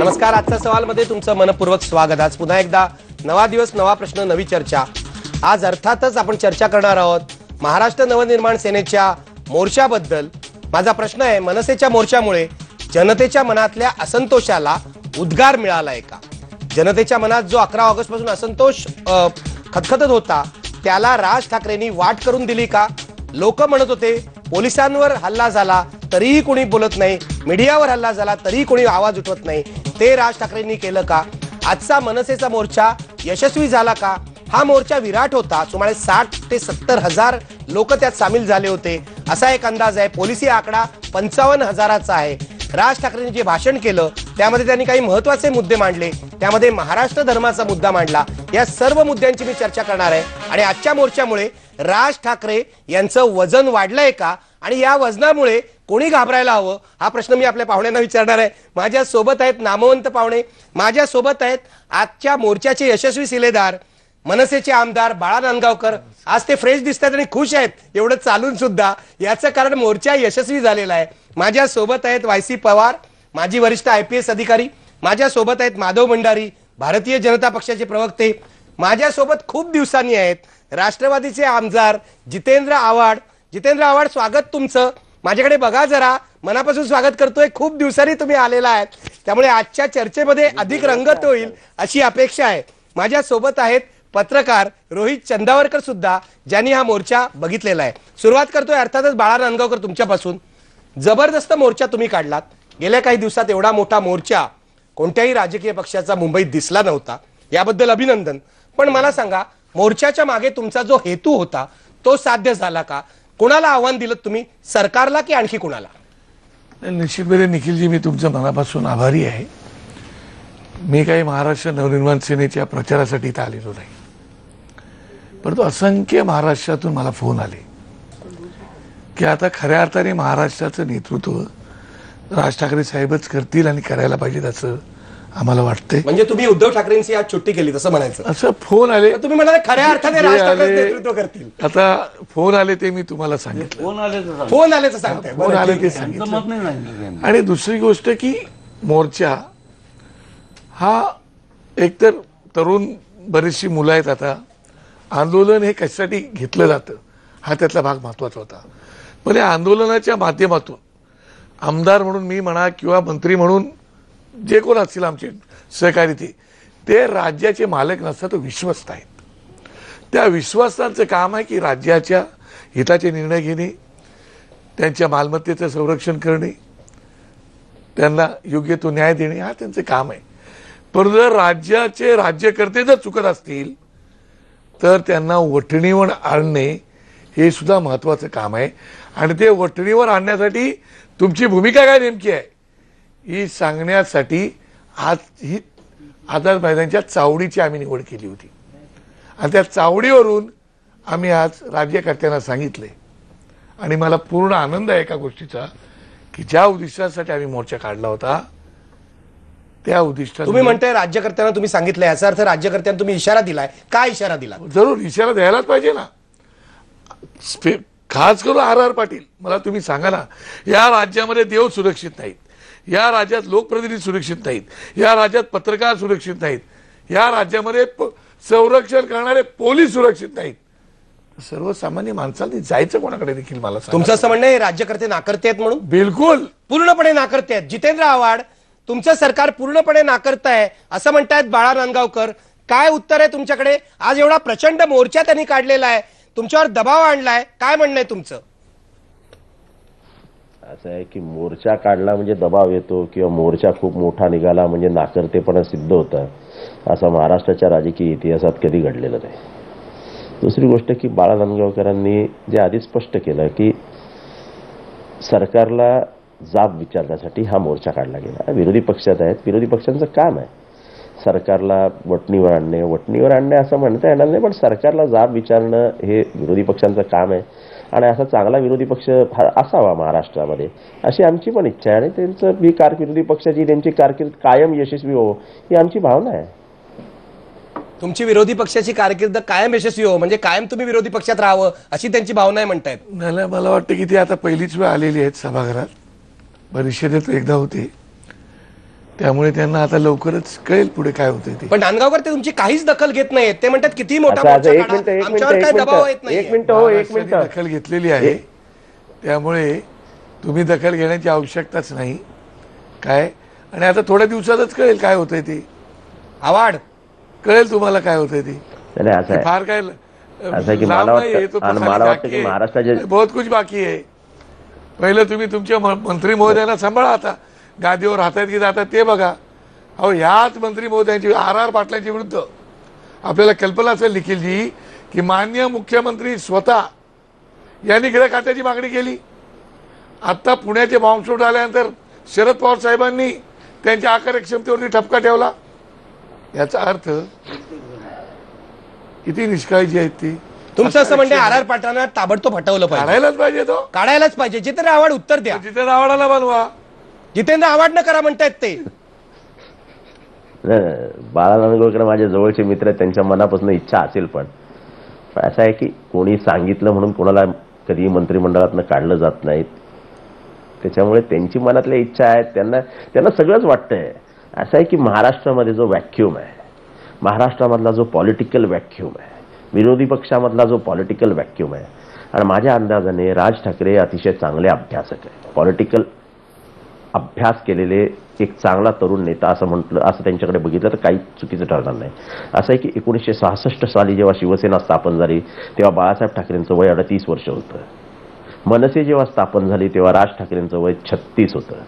नमस्कार. आजचा सवालमध्ये तुमचं मनपूर्वक स्वागत. आज पुन्हा एकदा नवा दिवस, नवा प्रश्न, नवी चर्चा. आज अर्थातच आपण चर्चा करणार आहोत महाराष्ट्र नवनिर्माण सेनेच्या मोर्चाबद्दल. माझा प्रश्न आहे, मनसेच्या मोर्चामुळे जनतेच्या मनातल्या असंतोषाला उद्गार मिळालाय का? जनतेच्या मनात जो 11 ऑगस्ट पासून असंतोष खतखतत होता त्याला राज ठाकरेंनी वाट करून दिली का? लोक म्हणत होते पोलिसांवर हल्ला झाला तरीही कोणी बोलत नाही, मीडियावर हल्ला झाला तरीही कोणी आवाज उठवत नाही, ते राज ठाकरेंनी केलं का? आजचा मनसेचा मोर्चा यशस्वी झाला का? हा मोर्चा विराट होता, सुमारे 60 ते 70 हजार लोक त्यात सामील झाले होते असा एक अंदाज आहे. पोलिसी आकडा 55,000चा आहे. राज ठाकरेंनी जे भाषण केलं त्यामध्ये त्यांनी काही महत्त्वाचे मुद्दे मांडले, त्यामध्ये महाराष्ट्र धर्माचा मुद्दा मांडला. या सर्व मुद्द्यांची मी चर्चा करणार आहे. आणि आजच्या मोर्चामुळे राज ठाकरे यांचं वजन वाढलंय का आणि या वजनामुळे कोणी घाबरायला हवं हा प्रश्न मी आपल्या पाहुण्यांना विचारणार आहे. माझ्या सोबत आहेत नामवंत पाहुणे, माझ्या सोबत आहेत आजच्या मोर्चाचे यशस्वी शिलेदार मनसेचे आमदार बाळा नांदगावकर. आज ते फ्रेश दिसतात आणि खुश आहेत एवढं चालून सुद्धा, याचं कारण मोर्चा यशस्वी झालेला आहे. माझ्या सोबत आहेत वायसी पवार, माजी वरिष्ठ IPS अधिकारी. माझ्या सोबत आहेत माधव भंडारी, भारतीय जनता पक्षाचे प्रवक्ते. माझ्या सोबत खूप दिवसांनी आहेत राष्ट्रवादीचे आमदार जितेंद्र आव्हाड. जितेंद्र आव्हाड, स्वागत तुमचं. माझ्याकडे बघा जरा, मनापासून स्वागत करतोय. खूप दिवसांनी तुम्ही आलेला आहात, त्यामुळे आजच्या चर्चेमध्ये अधिक रंगत होईल अशी अपेक्षा आहे. माझ्या सोबत आहेत पत्रकार रोहित चंदावरकर सुद्धा, ज्यांनी हा मोर्चा बघितलेला आहे. सुरुवात करतोय अर्थातच बाळा नांदगावकर तुमच्यापासून. जबरदस्त मोर्चा तुम्ही काढलात. गेल्या काही दिवसात एवढा मोठा मोर्चा कोणत्याही राजकीय पक्षाचा मुंबईत दिसला नव्हता, याबद्दल अभिनंदन. पण मला सांगा, मोर्चाच्या मागे तुमचा जो हेतू होता तो साध्य झाला का? कोणाला आव्हान दिलं तुम्ही, सरकारला की आणखी कोणाला? निश्चितपणे निखिलजी, मी तुमच्या मनापासून आभारी आहे. मी काही महाराष्ट्र नवनिर्माण सेनेच्या प्रचारासाठी इथं आलेलो नाही, परंतु असंख्य महाराष्ट्रातून मला फोन आले की आता खऱ्या अर्थाने महाराष्ट्राचं नेतृत्व राज ठाकरे साहेबच करतील आणि करायला पाहिजेत असं आम्हाला वाटतंय. म्हणजे तुम्ही उद्धव ठाकरेंची आज सुट्टी केली तसं म्हणायचं? असं फोन आले. तुम्ही म्हणाले खऱ्या अर्थाने राज ठाकरे नेतृत्व करतील. आता फोन आले ते मी तुम्हाला सांगितलं. फोन आले तर सांगताय, फोन आले ते सांगितलं. आणि दुसरी गोष्ट की मोर्चा हा एकतर तरुण बरीचशी मुलं आहेत. आता आंदोलन हे कशासाठी घेतलं जातं हा त्यातला भाग महत्वाचा होता. पण या आंदोलनाच्या माध्यमातून आमदार म्हणून मी म्हणा किंवा मंत्री म्हणून जे कोण असतील आमचे सहकारी, ते राज्याचे मालक नसतात, तो विश्वस्त आहेत. त्या विश्वासांचं काम आहे की राज्याच्या हिताचे निर्णय घेणे, त्यांच्या मालमत्तेचं संरक्षण करणे, त्यांना योग्य तो न्याय देणे, हा त्यांचं काम आहे. पण जर राज्याचे राज्यकर्ते जर चुकत असतील तर त्यांना वठणीवर आणणे हे सुद्धा महत्वाचं काम आहे. आणि ते वठणीवर आणण्यासाठी तुमची भूमिका काय नेमकी आहे ही सांगण्यासाठी आज ही आझाद मैदानच्या चावडीची आम्ही निवड केली होती. आणि त्या चावडीवरून आम्ही आज राज्यकर्त्यांना सांगितले. आणि मला पूर्ण आनंद आहे एका गोष्टीचा की ज्या उद्दिष्टासाठी आम्ही मोर्चा काढला होता त्या उद्दिष्टात तुम्ही म्हणताय राज्यकर्त्यांना तुम्ही सांगितलं, याचा अर्थ राज्यकर्त्यांना तुम्ही इशारा दिलाय. काय इशारा दिला? जरूर इशारा द्यायलाच पाहिजे ना. खास करून RR पाटील, मला तुम्ही सांगा ना, या राज्यामध्ये देव सुरक्षित नाहीत, या राज्यात लोकप्रतिनिधी सुरक्षित नाहीत, या राज्यात पत्रकार सुरक्षित नाहीत, या राज्यामध्ये संरक्षण करणारे पोलीस सुरक्षित नाहीत. सर्वसामान्य माणसांनी जायचं कोणाकडे देखील मला सांगा. तुमचं असं म्हणणं आहे राज्यकर्ते नाकर्ते आहेत म्हणून? बिलकुल, पूर्णपणे नाकर्ते आहेत. जितेंद्र आव्हाड, तुमचं सरकार पूर्णपणे नाकर्ताय असं म्हणतायत बाळा नांदगावकर. काय उत्तर आहे तुमच्याकडे? आज एवढा प्रचंड मोर्चा त्यांनी काढलेला आहे, तुमच्यावर दबाव आणलाय, काय म्हणणं आहे तुमचं? असं आहे की मोर्चा काढला म्हणजे दबाव येतो किंवा मोर्चा खूप मोठा निघाला म्हणजे नाकर्तेपणा सिद्ध होतं, असं महाराष्ट्राच्या राजकीय इतिहासात कधी घडलेलं नाही. दुसरी गोष्ट की बाळा नांदगावकरांनी जे आधी स्पष्ट केलं की सरकारला जाब विचारण्यासाठी हा मोर्चा काढला गेला. विरोधी पक्षात आहेत, विरोधी पक्षांचं काम आहे सरकारला वटणीवर आणणे असं म्हणता येणार नाही, पण सरकारला जाब विचारणं हे विरोधी पक्षांचं काम आहे. आणि असा चांगला विरोधी पक्ष असावा महाराष्ट्रामध्ये अशी आमची पण इच्छा आहे. आणि त्यांचं विरोधी पक्षाची त्यांची कारकीर्द कायम यशस्वी हो ही आमची भावना आहे. तुमची विरोधी पक्षाची कारकीर्द कायम यशस्वी हो म्हणजे कायम तुम्ही विरोधी पक्षात राहावं अशी त्यांची भावना आहे म्हणतायत? नाही, मला वाटतं की ती आता पहिलीच वेळ आलेली आहेत सभागृहात. परिषदेत एकदा होते त्यामुळे त्यांना आता लवकरच कळेल पुढे काय होतंय ते. पण नांदगावकर ते तुमची काहीच दखल घेत नाहीत. ते म्हणतात किती मोठा आता मोर्चा एक काढा, मिनिट आमच्यावर काय दबाव येत नाही. एक मिनिट हो एक महाराष्ट्राने मिनिट दखल घेतलेली आहे, त्यामुळे तुम्ही दखल घेण्याची आवश्यकताच नाही काय. आणि आता थोड्या दिवसातच कळेल काय होतंय ते. आवाड कळेल तुम्हाला काय होतंय ते. नाही असं आहे फार काय असं आहे की लांब मला नाहीये, तो वाटतं आणि खाली मला वाटतं बाकी की आहे. महाराष्ट्राचे बहुत कुछ बाकी आहे. पहिलं तुम्ही तुमच्या मंत्री महोदयांना सांभाळा, आता गादीवर राहतात की जातात ते बघा. अहो ह्याच मंत्री महोदयांची RR पाटलांच्या विरुद्ध आपल्याला कल्पना असेल निखिलजी की माननीय मुख्यमंत्री स्वतः यांनी गृह खात्याची मागणी केली. आता पुण्याचे बॉम्बस्फोट आल्यानंतर शरद पवार साहेबांनी त्यांच्या आकारक्षमतेवरती ठपका ठेवला. याचा अर्थ किती निष्काळजी आहेत ती. तुमचं असं म्हणणं RR पाटलांना ताबडतोब हटवलं पाहिजे, काढायलाच पाहिजे तो. काढायलाच पाहिजे. जितेंद्र आव्हाड उत्तर द्या. जिथे आवडायला बनवा. जितेंद्र आव्हाड न करा म्हणतायत ते. बाळा नांदगावकर माझे जवळचे मित्र आहेत, त्यांच्या मनापासून इच्छा असेल, पण असं आहे की कोणी सांगितलं म्हणून कोणाला कधी मंत्रिमंडळातनं काढलं जात नाहीत. त्याच्यामुळे त्यांची मनातल्या इच्छा आहेत, त्यांना सगळंच वाटतंय. असं आहे की महाराष्ट्रामध्ये जो व्हॅक्यूम आहे, महाराष्ट्रामधला जो पॉलिटिकल व्हॅक्यूम आहे, विरोधी पक्षामधला जो पॉलिटिकल व्हॅक्यूम आहे, आणि माझ्या अंदाजाने राज ठाकरे अतिशय चांगले अभ्यासक आहे, पॉलिटिकल अभ्यास केलेले एक चांगला तरुण नेता असं म्हटलं, असं त्यांच्याकडे बघितलं तर काही चुकीचं ठरणार नाही. असं आहे की 1966 साली जेव्हा शिवसेना स्थापन झाली तेव्हा बाळासाहेब ठाकरेंचं वय 38 वर्ष होतं. मनसे जेव्हा स्थापन झाली तेव्हा राज ठाकरेंचं वय 36 होतं.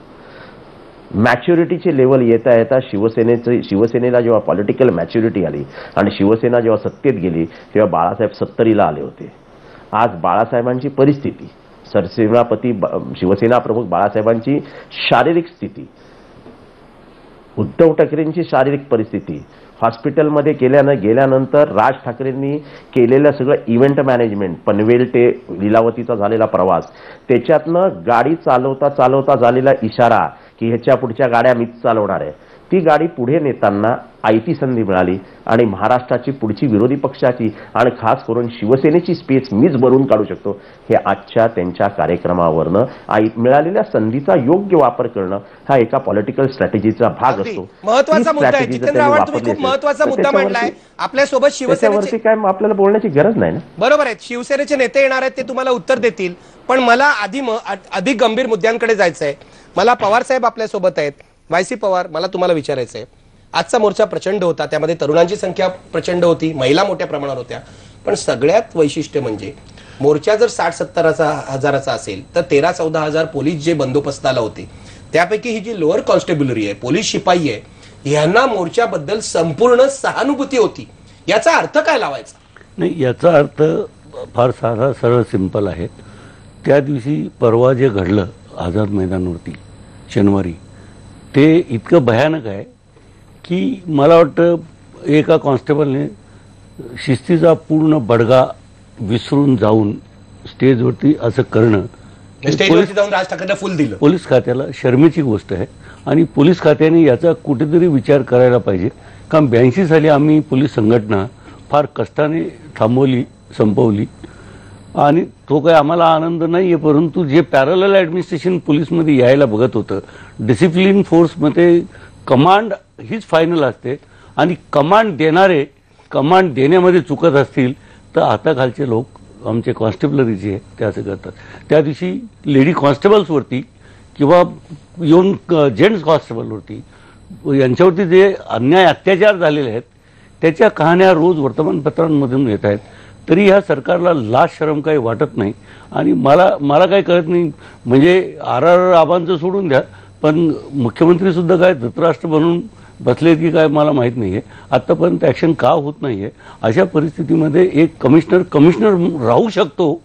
मॅच्युरिटीचे लेवल येता येता शिवसेनेला जेव्हा पॉलिटिकल मॅच्युरिटी आली आणि शिवसेना जेव्हा सत्तेत गेली तेव्हा बाळासाहेब 70ला आले होते. आज बाळासाहेबांची परिस्थिती, सरसेनापती शिवसेना प्रमुख बाळासाहेबांची शारीरिक स्थिती, उद्धव ठाकरेंची शारीरिक परिस्थिती, हॉस्पिटलमध्ये गेल्यानंतर राज ठाकरेंनी केलेलं सगळं इव्हेंट मॅनेजमेंट, पनवेल ते लीलावतीचा झालेला प्रवास, त्याच्यातनं गाडी चालवता चालवता झालेला इशारा की ह्याच्या पुढच्या गाड्या मीच चालवणार आहे, ती गाडी पुढे नेताना आयती संधी मिळाली आणि महाराष्ट्राची पुढची विरोधी पक्षाची आणि खास करून शिवसेनेची स्पेस मीच भरून काढू शकतो, हे आजच्या त्यांच्या कार्यक्रमावरनं मिळालेल्या संधीचा योग्य वापर करणं हा एका पॉलिटिकल स्ट्रॅटेजीचा भाग असतो. महत्वाचा मुद्दा आहे जितेंद्र आव्हाड, तुम्ही खूप महत्वाचा मुद्दा मांडलाय. आपल्यासोबत शिवसेनेचे काय आपल्याला बोलण्याची गरज नाही ना. बरोबर आहे, शिवसेनेचे नेते येणार आहेत, ते तुम्हाला उत्तर देतील. पण मला अधिक गंभीर मुद्द्यांकडे जायचंय. मला पवार साहेब आपल्यासोबत आहेत. वायसी पवार, मला तुम्हाला विचारायचंय, आजचा मोर्चा प्रचंड होता, त्यामध्ये तरुणांची संख्या प्रचंड होती, महिला मोठ्या प्रमाणावर होत्या, पण सगळ्यात वैशिष्ट्य म्हणजे मोर्चा जर 60-70 हजाराचा असेल तर 13-14 हजार पोलीस जे बंदोबस्ताला होते, त्यापैकी ही जी लोअर कॉन्स्टेब्युलरी आहे, पोलीस शिपाई आहे, यांना मोर्चाबद्दल संपूर्ण सहानुभूती होती. याचा अर्थ काय लावायचा? नाही, याचा अर्थ फार साधा सरळ सिंपल आहे. त्या दिवशी परवा जे घडलं आझाद मैदानावरती शनिवारी, ते इतकं भयानक आहे की मला वाटतं एका कॉन्स्टेबलने शिस्तीचा पूर्ण बडगा विसरून जाऊन स्टेजवरती असं करणं, स्टेजवरती जाऊन राज ठाकरेंना फुल दिलं, पोलीस खात्याला शर्मेची गोष्ट आहे. आणि पोलीस खात्याने याचा कुठेतरी विचार करायला पाहिजे. कारण 82 साली आम्ही पोलीस संघटना फार कष्टाने थांबवली, संपवली, आणि तो काही आम्हाला आनंद नाही आहे. परंतु जे पॅरलल ॲडमिनिस्ट्रेशन पोलीसमध्ये यायला बघत होतं, डिसिप्लिन फोर्समध्ये कमांड हीच फायनल असते, आणि कमांड देण्यामध्ये चुकत असतील तर आता खालचे लोक आमचे कॉन्स्टेबलरी जे ते असं करतात. त्या दिवशी लेडी कॉन्स्टेबल्सवरती किंवा येऊन जेंट्स कॉन्स्टेबलवरती यांच्यावरती जे अन्याय अत्याचार झालेले आहेत त्याच्या कहाण्या रोज वर्तमानपत्रांमधून येत आहेत. तरी ह्या सरकारला लाज शरम काही वाटत नाही. आणि मला काही कळत नाही, म्हणजे RR आबांचं सोडून द्या, पण मुख्यमंत्रीसुद्धा काय धृतराष्ट्र बनून बसलेत की काय मला माहीत नाही आहे. आत्तापर्यंत ॲक्शन का होत नाही आहे. अशा परिस्थितीमध्ये एक कमिशनर राहू शकतो,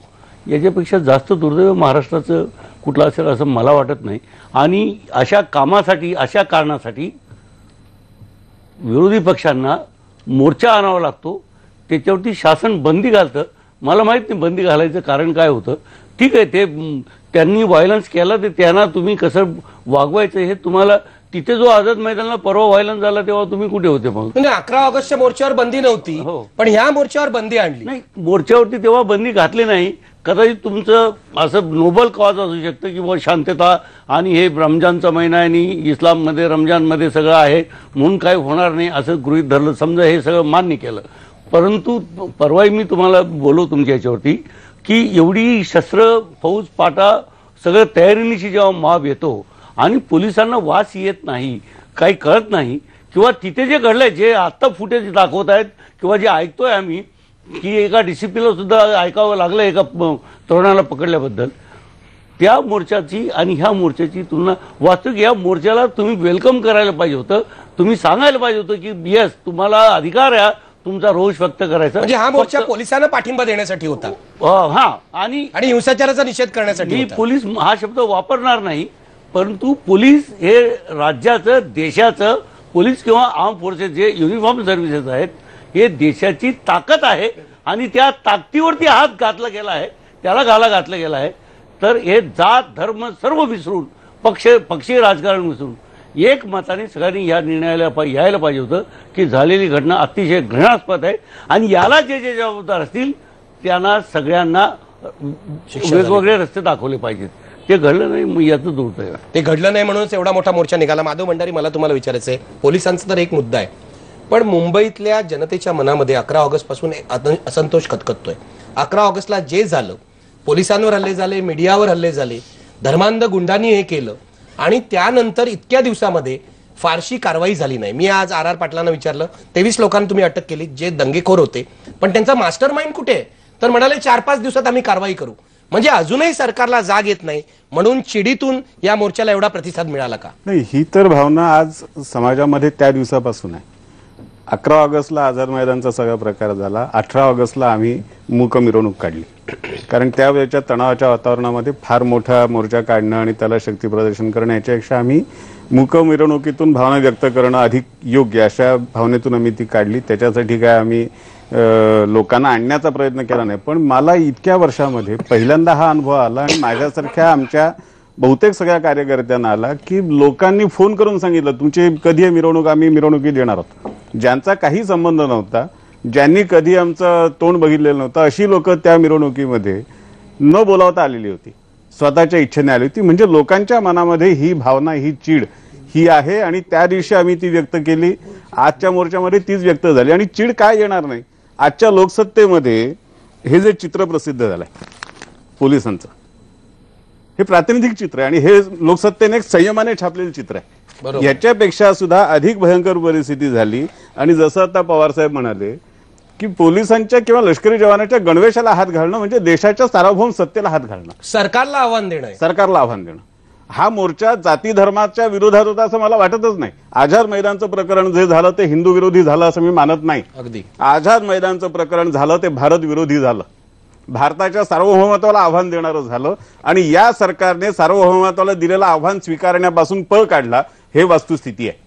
याच्यापेक्षा जास्त दुर्दैव महाराष्ट्राचं कुठलं असेल असं मला वाटत नाही. आणि अशा कामासाठी, अशा कारणासाठी विरोधी पक्षांना मोर्चा आणावा लागतो, त्याच्यावरती शासन बंदी घालतं. मला माहीत नाही बंदी घालायचं कारण काय होतं. ठीक आहे, ते त्यांनी व्हायलन्स केला, ते त्यांना तुम्ही कसं वागवायचं हे तुम्हाला तिथे जो आझाद मैदानाला परवा व्हायलन्स झाला तेव्हा तुम्ही कुठे होते मग? म्हणजे 11 ऑगस्टच्या मोर्चावर बंदी नव्हती, हो. पण ह्या मोर्चावर बंदी आणली. नाही, मोर्चावरती तेव्हा बंदी घातली नाही. कदाचित तुमचं असं नोबल कॉज असू शकतं की बुवा शांतता आणि हे रमजानचा महिना आहे आणि इस्लाममध्ये रमजानमध्ये सगळं आहे म्हणून काय होणार नाही असं गृहीत धरलं, समजा हे सगळं मान्य केलं. परंतु परवाही मी तुम्हाला बोललो तुमच्या याच्यावरती की एवढी शस्त्र फौज पाटा सगळं तयारीनिशी जेव्हा मॉब येतो आणि पोलिसांना वास येत नाही, काही कळत नाही, किंवा तिथे जे घडलंय, जे आत्ता फुटेज दाखवत आहेत किंवा जे ऐकतोय आम्ही की एका डीसीपीला सुद्धा ऐकावं लागलं एका तरुणाला पकडल्याबद्दल, त्या मोर्चाची आणि ह्या मोर्चाची तुलना वास्तविक या मोर्चाला तुम्ही वेलकम करायला पाहिजे होतं. तुम्ही सांगायला पाहिजे होतं की येस तुम्हाला अधिकार आहे तुमचा रोष व्यक्त करायचा. म्हणजे हा मोर्चा पोलिसांना पाठिंबा देण्यासाठी होता. हा, आणि हिंसाचाराचा निषेध करण्यासाठी मी होता. पोलीस हा शब्द वापरणार नाही, परंतु पोलीस हे राज्याचं देशाचं पोलीस किंवा आर्म फोर्सेस जे युनिफॉर्म सर्व्हिसेस आहेत हे देशाची ताकद आहे आणि त्या ताकदीवरती हात घातला गेला आहे, त्याला घाला घातला गेला आहे. तर हे जात धर्म सर्व विसरून पक्षीय राजकारण विसरून एक मताने सगळ्यांनी या निर्णयाला यायला पाहिजे होतं की झालेली घटना अतिशय घृणास्पद आहे आणि याला जे जे जबाबदार असतील त्यांना सगळ्यांना वेगवेगळे रस्ते दाखवले पाहिजेत. ते घडलं नाही, मग याचं दुर्दैव. ते घडलं नाही म्हणूनच एवढा मोठा मोर्चा निघाला. माधव भंडारी, मला तुम्हाला विचारायचं आहे, पोलिसांचा तर एक मुद्दा आहे, पण मुंबईतल्या जनतेच्या मनामध्ये 11 ऑगस्ट पासून असंतोष खतखततोय. 11 ऑगस्टला जे झालं, पोलिसांवर हल्ले झाले, मीडियावर हल्ले झाले, धर्मांध गुंडांनी हे केलं आणि त्यानंतर इतक्या दिवसामध्ये फारशी कारवाई झाली नाही. मी आज RR पाटलांना विचारलं, 23 लोकांना तुम्ही अटक केली जे दंगेखोर होते, पण त्यांचा मास्टर माइंड कुठे आहे? तर म्हणाले 4-5 दिवसात आम्ही कारवाई करू. म्हणजे अजूनही सरकारला जाग येत नाही, म्हणून चिडीतून या मोर्चाला एवढा प्रतिसाद मिळाला का? नाही, ही तर भावना आज समाजामध्ये त्या दिवसापासून आहे. 11 ऑगस्टला आझाद मैदानचा सगळा प्रकार झाला. 18 ऑगस्टला आम्ही मूक मिरवणूक काढली, कारण त्यावेळेच्या तणावाच्या वातावरणामध्ये फार मोठा मोर्चा काढणं आणि त्याला शक्ती प्रदर्शन करणं याच्यापेक्षा आम्ही मूक मिरवणुकीतून भावना व्यक्त करणं अधिक योग्य अशा भावनेतून आम्ही ती काढली. त्याच्यासाठी काय आम्ही लोकांना आणण्याचा प्रयत्न केला नाही. पण मला इतक्या वर्षामध्ये पहिल्यांदा हा अनुभव आला आणि माझ्यासारख्या आमच्या बहुतेक सगळ्या कार्यकर्त्यांना आला की लोकांनी फोन करून सांगितलं तुमची कधी आहे मिरवणूक, आम्ही मिरवणुकीत येणार आहोत. ज्यांचा काही संबंध नव्हता, ज्यांनी कधी आमचं तोंड बघितलेलं नव्हतं, अशी लोक त्या मिरवणुकीमध्ये न बोलावता आलेली होती, स्वतःच्या इच्छेने आली होती. म्हणजे लोकांच्या मनामध्ये ही भावना, ही चीड ही आहे आणि त्या दिवशी आम्ही ती व्यक्त केली. आजच्या मोर्चामध्ये तीच व्यक्त झाली आणि चीड काय येणार नाही. आजच्या लोकसत्तेमध्ये हे जे चित्र प्रसिद्ध झालंय पोलिसांचं, हे प्रातिनिधिक चित्र आहे आणि हे लोकसत्तेने एक संयमाने छापलेलं चित्र आहे. याच्यापेक्षा सुद्धा अधिक भयंकर परिस्थिती झाली. आणि जसं आता पवारसाहेब म्हणाले की पोलिसांच्या किंवा लष्करी जवानाच्या गणवेशाला हात घालणं म्हणजे देशाच्या सार्वभौम सत्तेला हात घालणं, सरकारला आव्हान देणं, सरकारला आव्हान देणं. हा मोर्चा जाती धर्माच्या विरोधात होता असं मला वाटतच नाही. आझाद मैदानचं प्रकरण जे झालं ते हिंदू विरोधी झालं असं मी मानत नाही. अगदी आझाद मैदानचं प्रकरण झालं ते भारत विरोधी झालं, भारताच्या सार्वभौमत्वाला आव्हान देणारं झालं आणि या सरकारने सार्वभौमत्वाला दिलेलं आव्हान स्वीकारण्यापासून पळ काढला. हे वस्तुस्थिती आहे.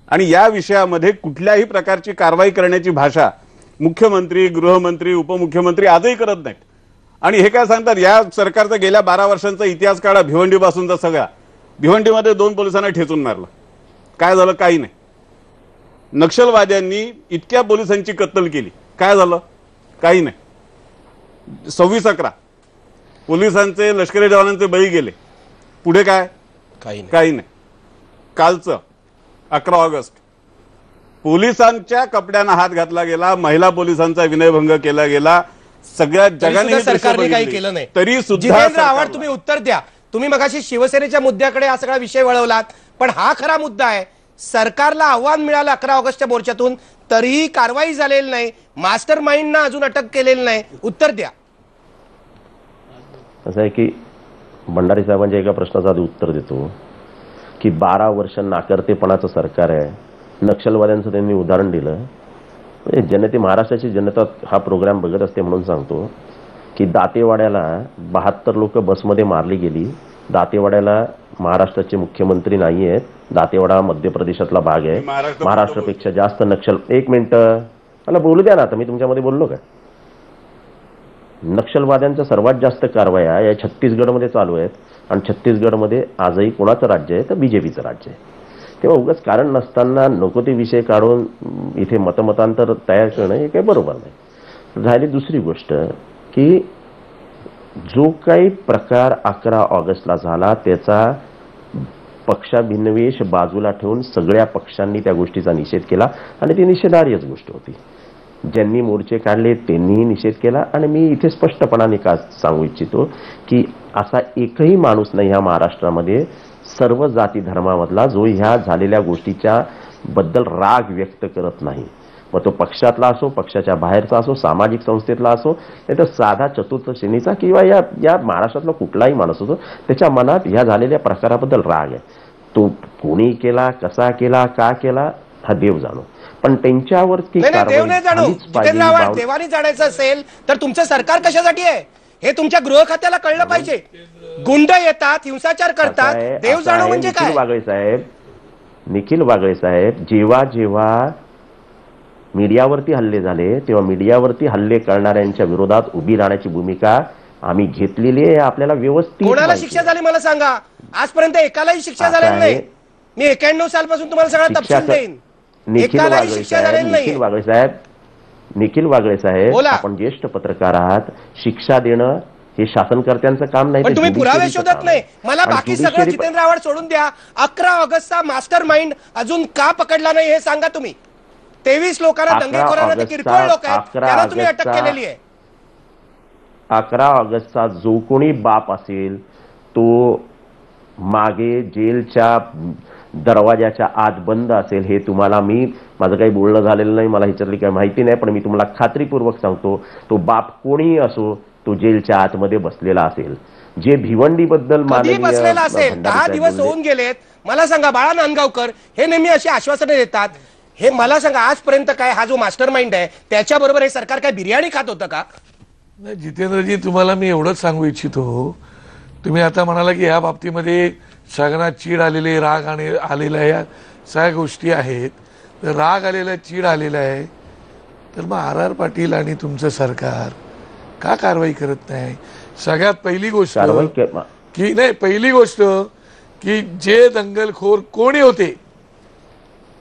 आणि या विषयामध्ये कुठल्याही प्रकारची कारवाई करण्याची भाषा मुख्यमंत्री, गृहमंत्री, उपमुख्यमंत्री आजही करत नाहीत. आणि हे काय सांगतात, या सरकारचा गेल्या 12 वर्षांचा इतिहास काढा, भिवंडीपासूनचा सगळा. भिवंडीमध्ये 2 पोलिसांना ठेचून मारलं, काय झालं? काही नाही. नक्षलवाद्यांनी इतक्या पोलिसांची कत्तल केली, काय झालं? काही नाही. 26-11 पोलिसांचे, लष्करी जवानांचे बळी गेले, पुढे काय? काही नाही. कालचं 11 ऑगस्ट पोलिसांच्या कपड्यांना हात घातला गेला, महिला पोलिसांचा विनयभंग केला गेला. सगळ्या जगाने सरकारने काही केलं नाही. तरी सुद्धा जितेंद्र आव्हाड, तुम्ही उत्तर द्या. तुम्ही मगाशी शिवसेनेच्या मुद्द्याकडे हा सगळा विषय वळवलात, पण हा खरा मुद्दा आहे. सरकारला आव्हान मिळालं 11 ऑगस्टच्या मोर्चातून, तरीही कारवाई झालेली नाही, मास्टर माइंडना अजून अटक केलेली नाही. उत्तर द्या. असं आहे की भंडारी साहेबांच्या एका प्रश्नाचं आधी उत्तर देतो की 12 वर्ष नाकर्तेपणाचं सरकार आहे. नक्षलवाद्यांचं त्यांनी उदाहरण दिलं. जनते, महाराष्ट्राची जनता हा प्रोग्राम बघत असते म्हणून सांगतो की दातेवाड्याला 72 लोक बसमध्ये मारली गेली. दातेवाड्याला महाराष्ट्राचे मुख्यमंत्री नाही आहेत. दातेवाडा मध्य प्रदेशातला भाग आहे. महाराष्ट्रापेक्षा जास्त नक्षल. एक मिनिट मला बोलू द्या ना, आता मी तुमच्यामध्ये बोललो का? नक्षलवाद्यांच्या सर्वात जास्त कारवाया या छत्तीसगडमध्ये चालू आहेत आणि छत्तीसगडमध्ये आजही कोणाचं राज्य आहे तर बीजेपीचं राज्य आहे. तेव्हा उगाच कारण नसताना नको ते विषय काढून इथे मतमतांतर तयार करणं हे काही बरोबर नाही. झाली दुसरी गोष्ट की जो काही प्रकार 11 ऑगस्टला झाला त्याचा पक्षाभिनवेश बाजूला ठेवून सगळ्या पक्षांनी त्या गोष्टीचा निषेध केला आणि ती निषेधार्हच गोष्ट होती. ज्यांनी मोर्चे काढले त्यांनीही निषेध केला आणि मी इथे स्पष्टपणाने का सांगू इच्छितो की असा एकही माणूस नाही ह्या महाराष्ट्रामध्ये सर्व जाती धर्मामधला जो ह्या झालेल्या गोष्टीच्या बद्दल राग व्यक्त करत नाही. मग तो पक्षातला असो, पक्षाच्या बाहेरचा असो, सामाजिक संस्थेतला असो, नाही तर साधा चतुर्थ श्रेणीचा किंवा या महाराष्ट्रातला कुठलाही माणूस होतो त्याच्या मनात ह्या झालेल्या प्रकाराबद्दल राग आहे. तो कोणी केला, कसा केला, का केला हा देव जाणो, पण त्यांच्यावरती देव नाही जाणू. जितेंद्र आव्हाड, देवानी जाणायचं असेल तर तुमचं सरकार कशासाठी आहे हे तुमच्या गृह खात्याला कळलं पाहिजे. गुंड येतात, हिंसाचार करतात, देव जाणो म्हणजे काय? निखिल वागळे साहेब, जेव्हा जेव्हा मीडियावरती हल्ले झाले तेव्हा मीडियावरती हल्ले करणाऱ्यांच्या विरोधात उभी राहण्याची भूमिका आम्ही घेतलेली आहे. आपल्याला व्यवस्थित कोणाला शिक्षा झाली मला सांगा? आजपर्यंत एकालाही शिक्षा झालेली नाही. मी 91 सालपासून तुम्हाला सगळा तपशील देईन. निखिल वागळे साहेब, आपण ज्येष्ठ पत्रकार आहात. शिक्षा देणं हे शासनकर्त्यांचं काम नाही. पण तुम्ही पुरावे शोधत नाही. मला बाकी सगळं जितेंद्र आव्हाड सोडून द्या. 11 ऑगस्टचा मास्टर माइंड अजून का पकडला नाही हे सांगा तुम्ही. 23 लोकांना दंगेखोरांना किरकोळ लोक आहेत त्यांना तुम्ही अटक केलेली आहे. 11 ऑगस्टचा जो कोणी बाप असेल तो मागे जेलच्या दरवाजाच्या आत बंद असेल. हे तुम्हाला माझं काही बोलणं झालेलं नाही, मला ह्याच्यातली काही माहिती नाही, पण मी तुम्हाला खात्रीपूर्वक सांगतो तो बाप कोणीही असो तो जेलच्या आतमध्ये बसलेला असेल. जे भिवंडीबद्दल बसलेला असेल 10 दिवस होऊन गेलेत. मला सांगा बाळा नांदगावकर हे नेहमी अशी आश्वासने देतात. हे मला सांगा आजपर्यंत काय हा जो मास्टर माइंड आहे त्याच्याबरोबर हे सरकार काय बिर्याणी खात होतं का? नाही जितेंद्रजी, तुम्हाला मी एवढंच सांगू इच्छितो. तुम्ही आता म्हणाला की या बाबतीमध्ये सगळ्यांना चीड आलेली, राग आलेला आहे, या सगळ्या गोष्टी आहेत. तर राग आलेला, चीड आलेला आहे, तर मग R.R. पाटील आणि तुमचं सरकार का कारवाई करत नाही? सगळ्यात पहिली गोष्ट की नाही, पहिली गोष्ट की जे दंगलखोर कोणी होते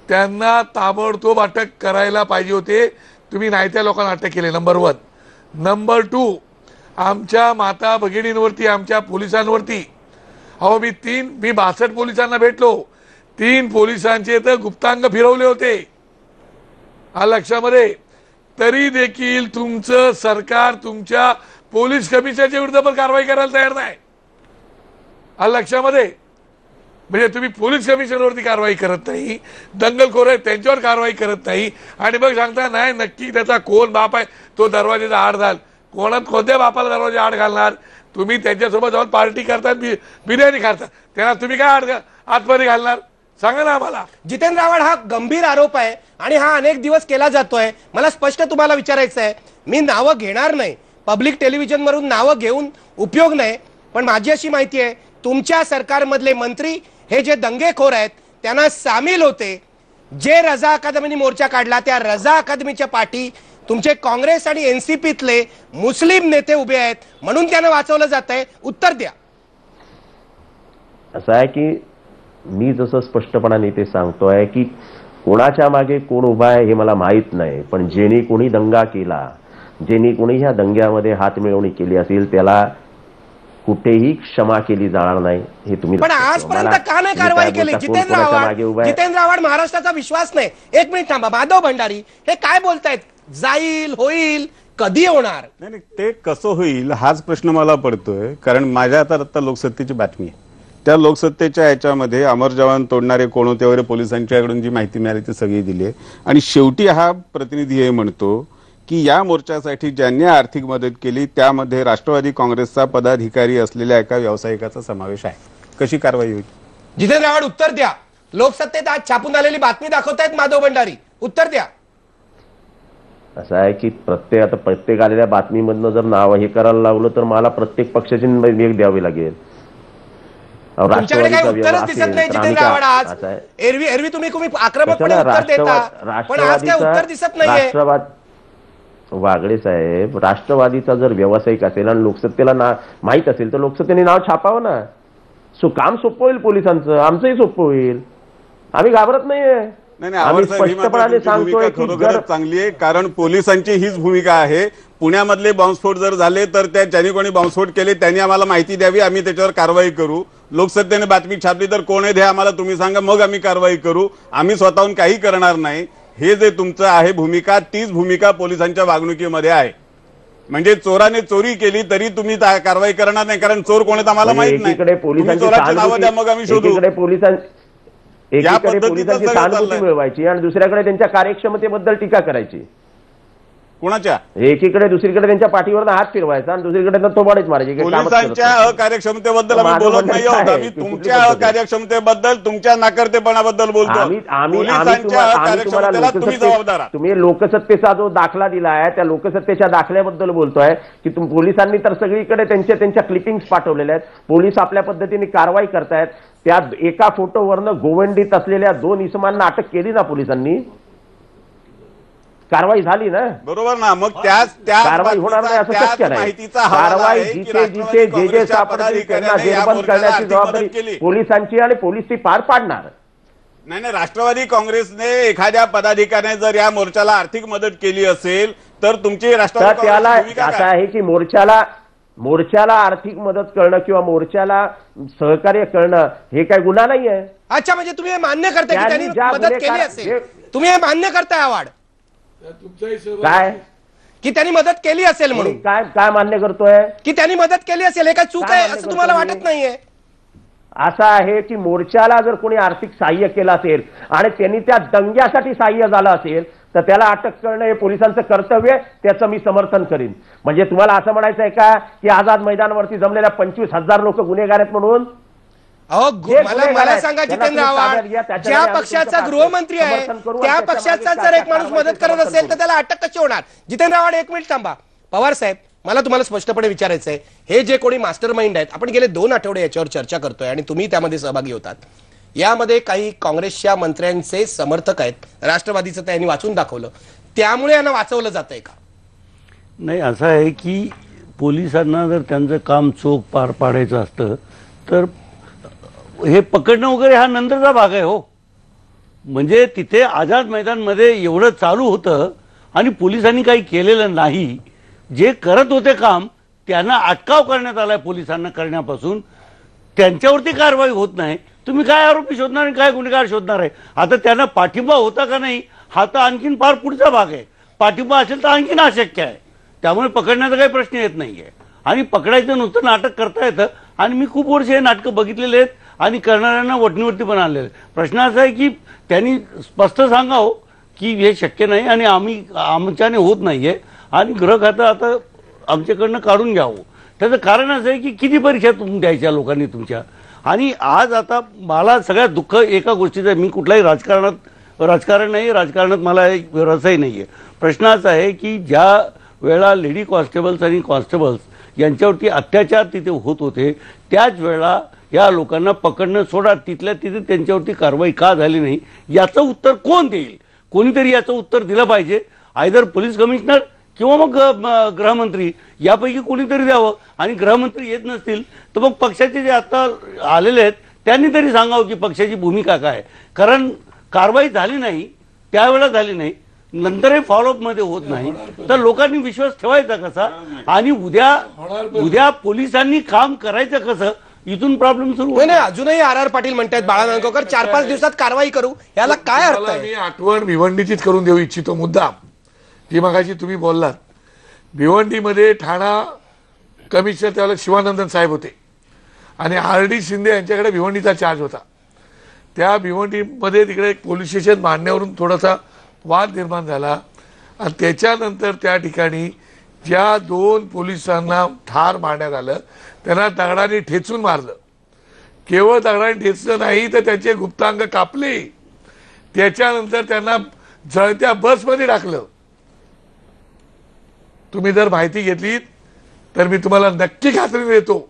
त्यांना ताबडतोब अटक करायला पाहिजे होते. तुम्ही नाही त्या लोकांना अटक केले. नंबर 1. नंबर 2, आमच्या माता भगिनींवरती, आमच्या पोलिसांवरती, अहो मी 62 पोलिसांना भेटलो. 3 पोलिसांचे तर गुप्तांग फिरवले होते लक्षामध्ये. तरी देखील तुमचं सरकार तुमच्या पोलीस कमिशनरच्या विरुद्ध पण कारवाई करायला तयार नाही लक्षामध्ये. म्हणजे तुम्ही पोलीस कमिशनरवरती कारवाई करत नाही, दंगलखोर आहे त्यांच्यावर कारवाई करत नाही आणि मग सांगता नाही नक्की त्याचा कोण बाप आहे तो दरवाजाचा आड घाल. कोणत्या बापाला दरवाजा आड घालणार? तुम्ही त्यांच्यासोबत जाऊन पार्टी करतात, बिर्याणी खातात, त्यांना तुम्ही काय आतमध्ये घालणार सांगा ना आम्हाला. जितेंद्र आव्हाड, हा गंभीर आरोप आहे आणि हा अनेक दिवस केला जातोय. मला स्पष्ट तुम्हाला विचारायचं आहे, मी नावं घेणार नाही, पब्लिक टेलिव्हिजनवरून नावं घेऊन उपयोग नाही, पण माझी अशी माहिती आहे तुमच्या सरकारमधले मंत्री हे जे दंगेखोर आहेत त्यांना सामील होते. जे रजा अकादमीने मोर्चा काढला त्या रजा अकादमीच्या पाठी तुमचे काँग्रेस आणि एनसीपीतले मुस्लिम नेते उभे आहेत म्हणून त्यांना वाचवलं जात आहे. उत्तर द्या. असं आहे की मी जसं स्पष्टपणाने ते सांगतोय की कोणाच्या मागे कोण उभा आहे हे मला माहित नाही, पण ज्यांनी कोणी दंगा केला, ज्यांनी कोणी ह्या दंग्यामध्ये हात मिळवणी केली असेल त्याला कुठेही क्षमा केली जाणार नाही. हे तुम्ही पण आजपर्यंत का नाही कारवाई केली? जितेंद्र आव्हाड, महाराष्ट्राचा विश्वास नाही. 1 मिनिट थांबा. माधव भंडारी हे काय बोलतायत? जाईल, होईल, कधी होणार? नाही, ते कसं होईल हाच प्रश्न मला पडतोय. कारण माझ्या आता लोकसत्तेची बातमी आहे. त्या लोकसत्तेच्या याच्यामध्ये अमर जवान तोडणारे कोण होते वगैरे पोलिसांच्याकडून जी माहिती मिळाली ती सगळी दिली आहे. आणि शेवटी हा प्रतिनिधी हे म्हणतो की या मोर्चासाठी ज्यांनी आर्थिक मदत केली त्यामध्ये राष्ट्रवादी काँग्रेसचा पदाधिकारी असलेल्या एका व्यावसायिकाचा समावेश आहे. कशी कारवाई होईल? जितेंद्र आव्हाड, उत्तर द्या. लोकसत्तेत आज छापून आलेली बातमी दाखवतायत माधव भंडारी. उत्तर द्या. असं आहे की प्रत्येक आलेल्या बातमीमधनं जर नाव हे करायला लागलं तर मला प्रत्येक पक्षाची वेग द्यावी लागेल. तुमच्याकडे काही उत्तरच दिसत नाही जितेंद्र आव्हाड. आज एरवी तुम्ही आक्रमकपणे उत्तर देता, पण आज काय उत्तर दिसत नाहीये. वागळे साहेब, राष्ट्रवादीचा जर व्यावसायिक असेल आणि लोकसत्तेला माहीत असेल तर लोकसत्तेने नाव छापावं ना. काम सोपं होईल पोलिसांचं, आमचंही सोपं होईल. आम्ही घाबरत नाहीये. नाही आम्ही आवड साहेब, ही मात्र स्पष्टपणे तुमची सांगतोय भूमिका की खरोखरच चांगली आहे, कारण पोलिसांची हीच भूमिका आहे. पुण्यामधले बॉम्बस्फोट जर झाले तर त्या ज्यांनी कोणी बॉम्बस्फोट केले त्यांनी आम्हाला माहिती द्यावी, आम्ही त्याच्यावर कारवाई करू. लोकसत्तेने बातमी छापली तर कोण आहे हे आम्हाला तुम्ही सांगा, मग आम्ही कारवाई करू. आम्ही स्वतःहून काही करणार नाही. हे जे तुमचं आहे भूमिका, तीच भूमिका पोलिसांच्या वागणुकीमध्ये आहे. म्हणजे चोराने चोरी केली तरी तुम्ही कारवाई करणार नाही, कारण चोर कोण आहेत आम्हाला माहित नाही. तुम्ही चोराची नावं द्या, मग आम्ही शोधू. एकीकडे पोलिसांची सहानुभूती मिळवायची आणि दुसऱ्याकडे त्यांच्या कार्यक्षमतेबद्दल टीका करायची. कुणाच्या? एकीकडे दुसरीकडे त्यांच्या पाठीवर हात फिरवायचा आणि दुसरीकडे थोबाडीच मारायची. पोलिसांच्या अकार्यक्षमतेबद्दल आम्ही बोलत नाही आहोत. आम्ही तुमच्या अकार्यक्षमतेबद्दल, तुमच्या नाकर्तेपणाबद्दल बोलतो. पोलिसांच्या अकार्यक्षमतेला तुम्ही जबाबदार आहात. तुम्ही लोकसत्तेचा जो दाखला दिला आहे त्या लोकसत्तेच्या दाखल्याबद्दल बोलतोय की पोलिसांनी तर सगळीकडे त्यांच्या क्लिपिंग्स पाठवलेल्या आहेत. पोलीस आपल्या पद्धतीने कारवाई करतायत. त्या एका फोटोवरनं गोवंडीत असलेल्या 2 इसमांना अटक केली ना पोलिसांनी. कारवाई झाली ना, बरोबर ना. मग कारवाई होणार नाही असं शक्य नाही. कारवाई जिथे जिथे जे सापडतील त्यांना जेरबंद करण्याची जबाबदारी पोलिसांची आणि पोलीस ती पार पाडणार. नाही, राष्ट्रवादी काँग्रेसने एखाद्या पदाधिकाऱ्याने जर या मोर्चाला आर्थिक मदत केली असेल तर तुमची राष्ट्रवादी त्याला असं आहे की मोर्चाला आर्थिक मदत करणं किंवा मोर्चाला सहकार्य करणं हे काय गुन्हा नाही आहे. अच्छा, म्हणजे तुम्ही हे मान्य करताय की त्यांनी मदत केली असेल? तुम्ही हे मान्य करताय आवाड काय की त्यांनी मदत केली असेल म्हणून? काय मान्य करतोय की त्यांनी मदत केली असेल, हे काय चूक आहे असं तुम्हाला वाटत नाहीये? असं आहे की मोर्चाला जर कोणी आर्थिक सहाय्य केलं असेल आणि त्यांनी त्या दंग्यासाठी सहाय्य झालं असेल तर त्याला अटक करणं हे पोलिसांचं कर्तव्य आहे. त्याचं मी समर्थन करीन. म्हणजे तुम्हाला असं म्हणायचं आहे का की आझाद मैदानावरती जमलेल्या 25,000 लोक गुन्हेगार आहेत म्हणून? मला सांगा जितेंद्र आव्हाड, ज्या पक्षाचा गृहमंत्री आहे त्या पक्षाचा जर एक माणूस मदत करत असेल तर त्याला अटक कशी होणार? जितेंद्र आव्हाड, 1 मिनिट थांबा. पवार साहेब, मला तुम्हाला स्पष्टपणे विचारायचं आहे, हे जे कोणी मास्टर माइंड आहेत, आपण गेले 2 आठवडे याच्यावर चर्चा करतोय आणि तुम्ही त्यामध्ये सहभागी होतात. यामध्ये काही काँग्रेसच्या मंत्र्यांचे समर्थक आहेत, राष्ट्रवादीचं त्यांनी वाचून दाखवलं, त्यामुळे यांना वाचवलं जातंय का? नाही, असं आहे की पोलिसांना जर त्यांचं काम चोख पार पाडायचं असतं तर हे पकडणं वगैरे हा नंतरचा भाग आहे. हो, म्हणजे तिथे आझाद मैदानमध्ये एवढं चालू होतं आणि पोलिसांनी काही केलेलं नाही. जे करत होते काम त्यांना अटकाव करण्यात आलाय पोलिसांना करण्यापासून. त्यांच्यावरती कारवाई होत नाही. तुम्ही काय आरोपी शोधणार आणि काय गुन्हेगार शोधणार आहे? आता त्यांना पाठिंबा होता का नाही हा तर आणखीन फार पुढचा भाग आहे. पाठिंबा असेल तर आणखीन अशक्य आहे. त्यामुळे पकडण्याचा काही प्रश्न येत नाहीये. आणि पकडायचं नुसतं नाटक करता येतं. आणि मी खूप वर्ष हे नाटकं बघितलेले आहेत आणि करणाऱ्यांना वटणीवरती पण आणलेलं. प्रश्न असा आहे की त्यांनी स्पष्ट सांगावं की हे शक्य नाही आणि आमच्याने होत नाहीये आणि गृह खातं आता आमच्याकडनं काढून घ्यावं. त्याचं कारण असं आहे की किती परीक्षा द्यायच्या लोकांनी तुमच्या. आणि आज आता मला सगळ्यात दुःख एका गोष्टीचं आहे, मी कुठलाही राजकारण नाही, राजकारणात मला रसही नाहीये. प्रश्न असा आहे की ज्या वेळा लेडी कॉन्स्टेबल्स आणि कॉन्स्टेबल्स यांच्यावरती अत्याचार तिथे होत होते त्याच वेळा या लोकांना पकडणं सोडा, तिथल्या तिथे त्यांच्यावरती कारवाई का झाली नाही याचं उत्तर कोण देईल? कोणीतरी याचं उत्तर दिलं पाहिजे. आयदर पोलीस कमिशनर किंवा मग गृहमंत्री यापैकी कोणीतरी द्यावं. आणि गृहमंत्री येत नसतील तर मग पक्षाचे जे आता आलेले आहेत त्यांनी तरी सांगावं की पक्षाची भूमिका काय. कारण कारवाई झाली नाही त्यावेळेला झाली नाही, नंतरही फॉलोअप मध्ये होत नाही तर लोकांनी विश्वास ठेवायचा कसा? आणि उद्या पोलिसांनी काम करायचं कसं? इथून प्रॉब्लेम सुरू नाही. अजूनही आर पाटील म्हणतात बाळा नांदगावकर 4-5 दिवसात कारवाई करू, याला काय अर्थ आहे? मी आठवण भिवंडीचीच करून देऊ इच्छितो. मुद्दा जी मगाशी तुम्ही बोललात, भिवंडीमध्ये ठाणा कमिशनर त्यावेळेला शिवानंदन साहेब होते आणि RD शिंदे यांच्याकडे भिवंडीचा चार्ज होता. त्या भिवंडीमध्ये तिकडे एक पोलीस स्टेशन बांधण्यावरून थोडासा वाद निर्माण झाला आणि त्याच्यानंतर त्या ठिकाणी ज्या 2 पोलिसांना ठार मारण्यात आलं त्यांना दगडाने ठेचून मारलं. केवळ दगडाने ठेचलं नाही तर त्यांचे गुप्तांग कापले. त्याच्यानंतर त्यांना जळत्या बसमध्ये टाकलं. तुम्ही जर माहिती घेतली तर मी तुम्हाला नक्की खात्री देतो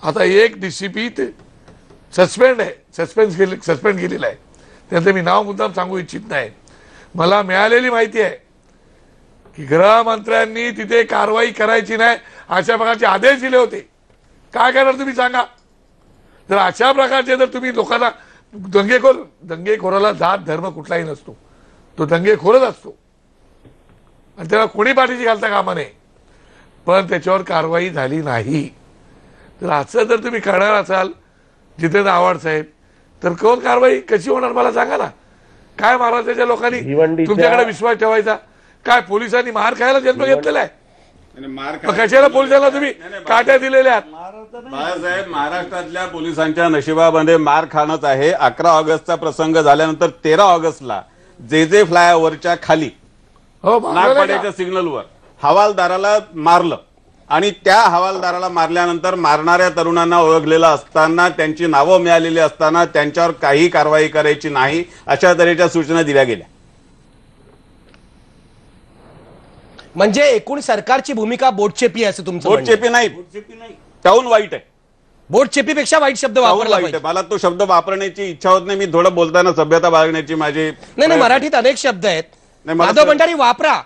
आता एक DCP सस्पेंड केलेला आहे. त्यांचं मी नाव मुद्दाम सांगू इच्छित नाही. मला मिळालेली माहिती आहे की गृहमंत्र्यांनी तिथे कारवाई करायची नाही अशा प्रकारचे आदेश दिले होते. काय करणार तुम्ही सांगा? जर अशा प्रकारचे जर तुम्ही लोकांना दंगेखोराला जात धर्म कुठलाही नसतो, तो दंगेखोरच असतो आणि त्याला कोणी पाठीशी घालता कामा नये. पण त्याच्यावर कारवाई झाली नाही. तर असं जर तुम्ही करणार असाल जितेंद्र आव्हाड साहेब, तर कोण कारवाई कशी होणार मला सांगा ना. काय महाराष्ट्राच्या लोकांनी तुमच्याकडे विश्वास ठेवायचा? काय पोलिसांनी मार खायला जन्म घेतलेला आहे? कशाला पोलिसांना तुम्ही काट्या दिलेल्या आहेत? बाळासाहेब, महाराष्ट्रातल्या पोलिसांच्या नशिबामध्ये मार खाणंच आहे. 11 ऑगस्टचा प्रसंग झाल्यानंतर 13 ऑगस्टला जे फ्लायओव्हरच्या खाली नागपाड्याच्या सिग्नलवर हवालदाराला मारलं आणि त्या हवालदाराला मारल्यानंतर मारणाऱ्या तरुणांना ओळखलेलं असताना, त्यांची नावं मिळालेली असताना त्यांच्यावर काही कारवाई करायची नाही अशा तऱ्हेच्या सूचना दिल्या गेल्या. म्हणजे एकूण सरकारची भूमिका बोटचेपी आहे असं तुमचं म्हणणं आहे? बोटचेपी नाही, त्याहून वाईट आहे. बोटचेपीपेक्षा वाईट शब्द वापरला वाईट पाहिजे. आहे. मला तो शब्द वापरण्याची इच्छा होत नाही. मी थोडं बोलताना सभ्यता बाळगण्याची माझी नाही, मराठीत अनेक शब्द आहेत. नाही, मला माधव भंडारी वापरा.